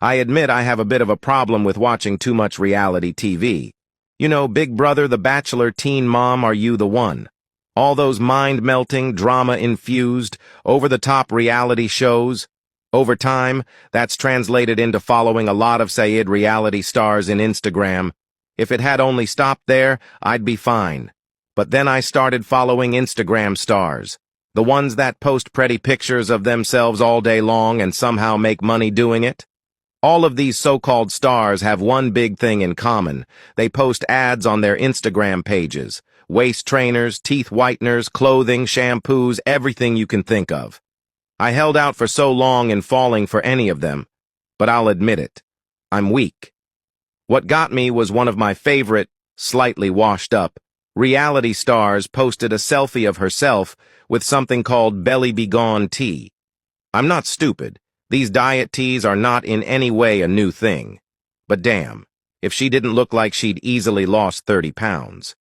I admit I have a bit of a problem with watching too much reality TV. You know, Big Brother, The Bachelor, Teen Mom, Are You the One? All those mind-melting, drama-infused, over-the-top reality shows. Over time, that's translated into following a lot of Said reality stars in Instagram. If it had only stopped there, I'd be fine. But then I started following Instagram stars. The ones that post pretty pictures of themselves all day long and somehow make money doing it. All of these so-called stars have one big thing in common. They post ads on their Instagram pages. Waist trainers, teeth whiteners, clothing, shampoos, everything you can think of. I held out for so long in falling for any of them, but I'll admit it. I'm weak. What got me was one of my favorite, slightly washed up, reality stars posted a selfie of herself with something called Belly Be Gone tea. I'm not stupid. These diet teas are not in any way a new thing. But damn, if she didn't look like she'd easily lost 30 pounds.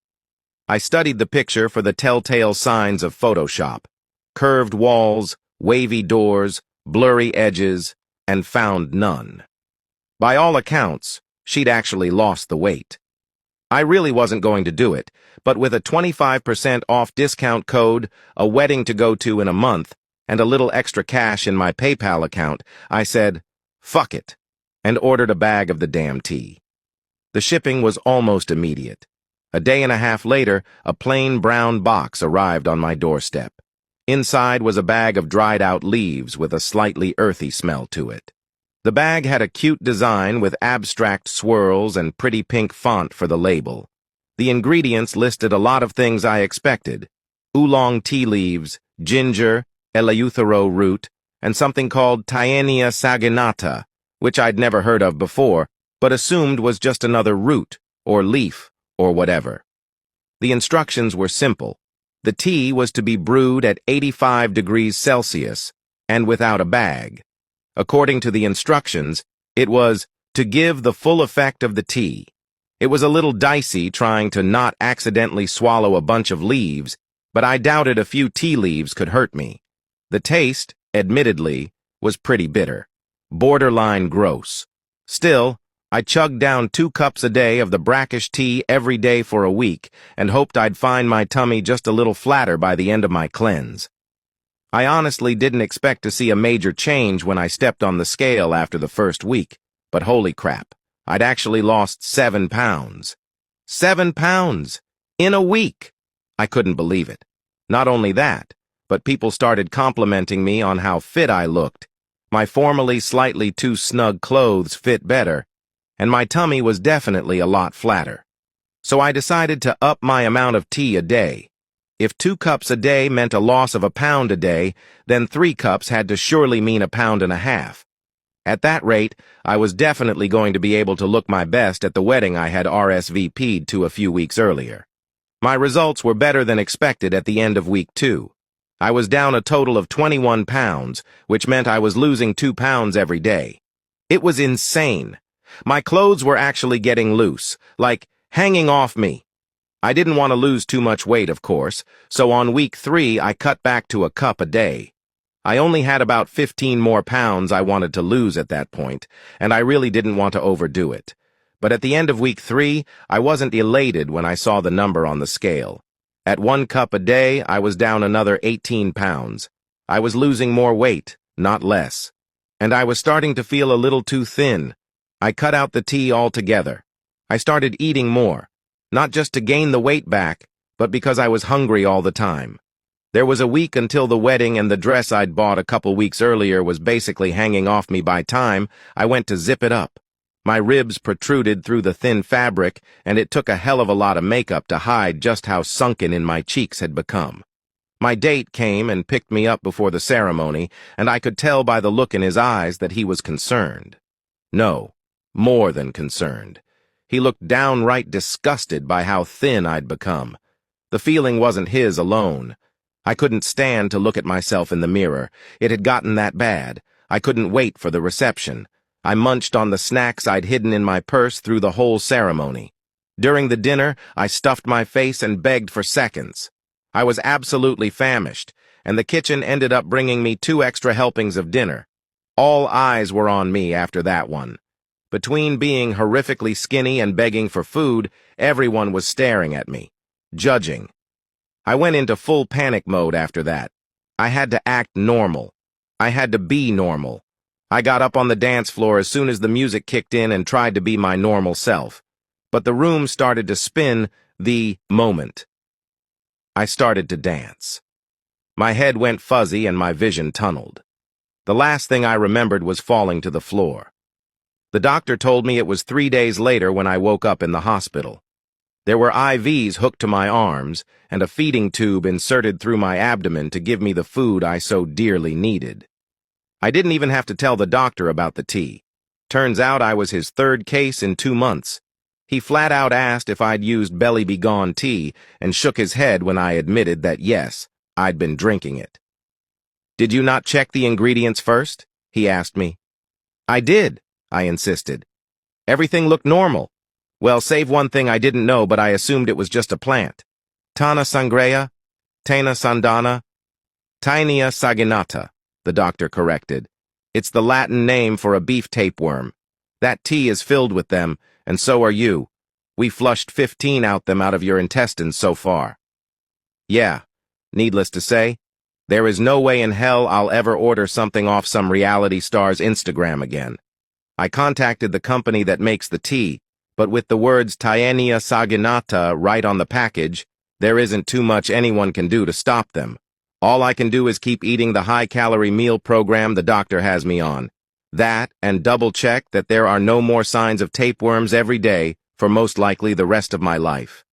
I studied the picture for the telltale signs of Photoshop. Curved walls, wavy doors, blurry edges, and found none. By all accounts, she'd actually lost the weight. I really wasn't going to do it, but with a 25% off discount code, a wedding to go to in a month, and a little extra cash in my PayPal account, I said, fuck it, and ordered a bag of the damn tea. The shipping was almost immediate. A day and a half later, a plain brown box arrived on my doorstep. Inside was a bag of dried-out leaves with a slightly earthy smell to it. The bag had a cute design with abstract swirls and pretty pink font for the label. The ingredients listed a lot of things I expected: oolong tea leaves, ginger, eleuthero root, and something called Taenia saginata, which I'd never heard of before, but assumed was just another root, or leaf, or whatever. The instructions were simple. The tea was to be brewed at 85 degrees Celsius, and without a bag. According to the instructions, it was to give the full effect of the tea. It was a little dicey trying to not accidentally swallow a bunch of leaves, but I doubted a few tea leaves could hurt me. The taste, admittedly, was pretty bitter. Borderline gross. Still, I chugged down 2 cups a day of the brackish tea every day for a week and hoped I'd find my tummy just a little flatter by the end of my cleanse. I honestly didn't expect to see a major change when I stepped on the scale after the first week, but holy crap, I'd actually lost 7 pounds. 7 pounds! In a week! I couldn't believe it. Not only that, but people started complimenting me on how fit I looked. My formerly slightly too snug clothes fit better, and my tummy was definitely a lot flatter. So I decided to up my amount of tea a day. If 2 cups a day meant a loss of 1 pound a day, then 3 cups had to surely mean 1.5 pounds. At that rate, I was definitely going to be able to look my best at the wedding I had RSVP'd to a few weeks earlier. My results were better than expected at the end of week 2. I was down a total of 21 pounds, which meant I was losing 2 pounds every day. It was insane. My clothes were actually getting loose, like hanging off me. I didn't want to lose too much weight, of course, so on week 3 I cut back to a cup a day. I only had about 15 more pounds I wanted to lose at that point, and I really didn't want to overdo it. But at the end of week 3, I wasn't elated when I saw the number on the scale. At 1 cup a day, I was down another 18 pounds. I was losing more weight, not less. And I was starting to feel a little too thin. I cut out the tea altogether. I started eating more, not just to gain the weight back, but because I was hungry all the time. There was a week until the wedding, and the dress I'd bought a couple weeks earlier was basically hanging off me by time I went to zip it up. My ribs protruded through the thin fabric, and it took a hell of a lot of makeup to hide just how sunken in my cheeks had become. My date came and picked me up before the ceremony, and I could tell by the look in his eyes that he was concerned. No, more than concerned. He looked downright disgusted by how thin I'd become. The feeling wasn't his alone. I couldn't stand to look at myself in the mirror. It had gotten that bad. I couldn't wait for the reception. I munched on the snacks I'd hidden in my purse through the whole ceremony. During the dinner, I stuffed my face and begged for seconds. I was absolutely famished, and the kitchen ended up bringing me 2 extra helpings of dinner. All eyes were on me after that one. Between being horrifically skinny and begging for food, everyone was staring at me, judging. I went into full panic mode after that. I had to act normal. I had to be normal. I got up on the dance floor as soon as the music kicked in and tried to be my normal self. But the room started to spin the moment. I started to dance. My head went fuzzy and my vision tunneled. The last thing I remembered was falling to the floor. The doctor told me it was 3 days later when I woke up in the hospital. There were IVs hooked to my arms and a feeding tube inserted through my abdomen to give me the food I so dearly needed. I didn't even have to tell the doctor about the tea. Turns out I was his third case in 2 months. He flat out asked if I'd used Belly Be Gone tea and shook his head when I admitted that yes, I'd been drinking it. "Did you not check the ingredients first?" he asked me. "I did," I insisted. "Everything looked normal. Well, save one thing I didn't know, but I assumed it was just a plant. Tana sangrea, Tana sandana, Taenia saginata," the doctor corrected. "It's the Latin name for a beef tapeworm. That tea is filled with them, and so are you. We flushed 15 out of your intestines so far." Yeah, needless to say, there is no way in hell I'll ever order something off some reality star's Instagram again. I contacted the company that makes the tea, but with the words Taenia saginata right on the package, there isn't too much anyone can do to stop them. All I can do is keep eating the high-calorie meal program the doctor has me on. That, and double-check that there are no more signs of tapeworms every day for most likely the rest of my life.